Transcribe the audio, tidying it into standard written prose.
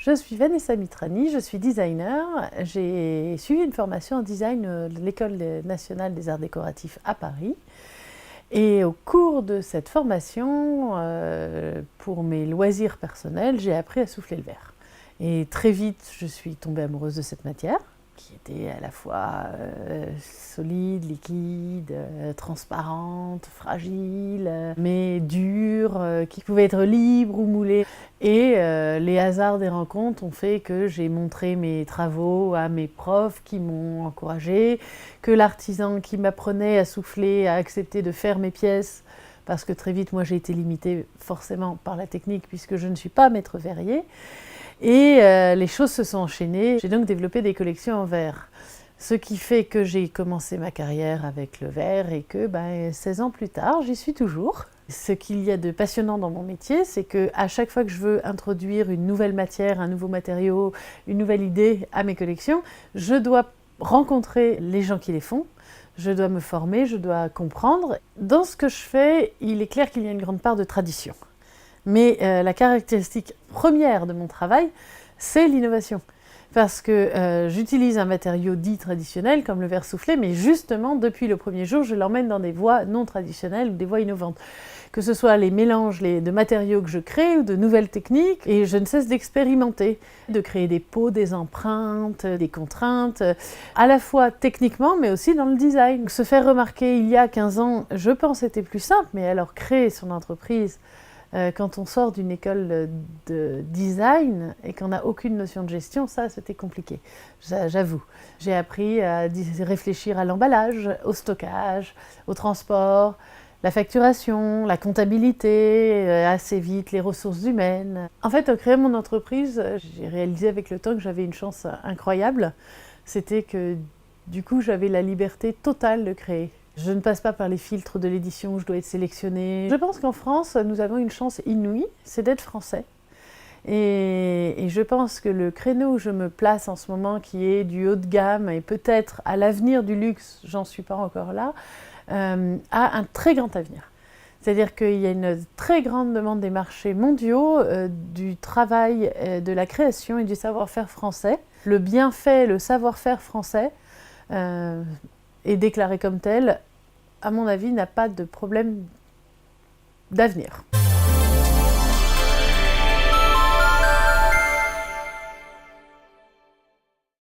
Je suis Vanessa Mitrani, je suis designer. J'ai suivi une formation en design de l'École nationale des arts décoratifs à Paris. Et au cours de cette formation, pour mes loisirs personnels, j'ai appris à souffler le verre. Et très vite, je suis tombée amoureuse de cette matière, qui était à la fois solide, liquide, transparente, fragile, mais dure, qui pouvait être libre ou moulée. Et les hasards des rencontres ont fait que j'ai montré mes travaux à mes profs qui m'ont encouragée, que l'artisan qui m'apprenait à souffler a accepté de faire mes pièces, parce que très vite, moi, j'ai été limitée forcément par la technique, puisque je ne suis pas maître verrier. Et les choses se sont enchaînées. J'ai donc développé des collections en verre. Ce qui fait que j'ai commencé ma carrière avec le verre et que 16 ans plus tard, j'y suis toujours. Ce qu'il y a de passionnant dans mon métier, c'est qu'à chaque fois que je veux introduire une nouvelle matière, un nouveau matériau, une nouvelle idée à mes collections, je dois rencontrer les gens qui les font, je dois me former, je dois comprendre. Dans ce que je fais, il est clair qu'il y a une grande part de tradition. Mais la caractéristique première de mon travail, c'est l'innovation. Parce que j'utilise un matériau dit traditionnel, comme le verre soufflé, mais justement, depuis le premier jour, je l'emmène dans des voies non traditionnelles ou des voies innovantes. Que ce soit les mélanges de matériaux que je crée ou de nouvelles techniques, et je ne cesse d'expérimenter, de créer des pots, des empreintes, des contraintes, à la fois techniquement, mais aussi dans le design. Se faire remarquer il y a 15 ans, je pense, était plus simple, mais alors créer son entreprise, quand on sort d'une école de design et qu'on n'a aucune notion de gestion, ça c'était compliqué, j'avoue. J'ai appris à réfléchir à l'emballage, au stockage, au transport, la facturation, la comptabilité, assez vite les ressources humaines. En fait, en créant mon entreprise, j'ai réalisé avec le temps que j'avais une chance incroyable. C'était que du coup j'avais la liberté totale de créer. Je ne passe pas par les filtres de l'édition où je dois être sélectionnée. Je pense qu'en France, nous avons une chance inouïe, c'est d'être français. Et je pense que le créneau où je me place en ce moment, qui est du haut de gamme et peut-être à l'avenir du luxe, j'en suis pas encore là, a un très grand avenir. C'est-à-dire qu'il y a une très grande demande des marchés mondiaux, du travail, de la création et du savoir-faire français. Le bienfait, le savoir-faire français est déclaré comme tel, à mon avis, n'a pas de problème d'avenir.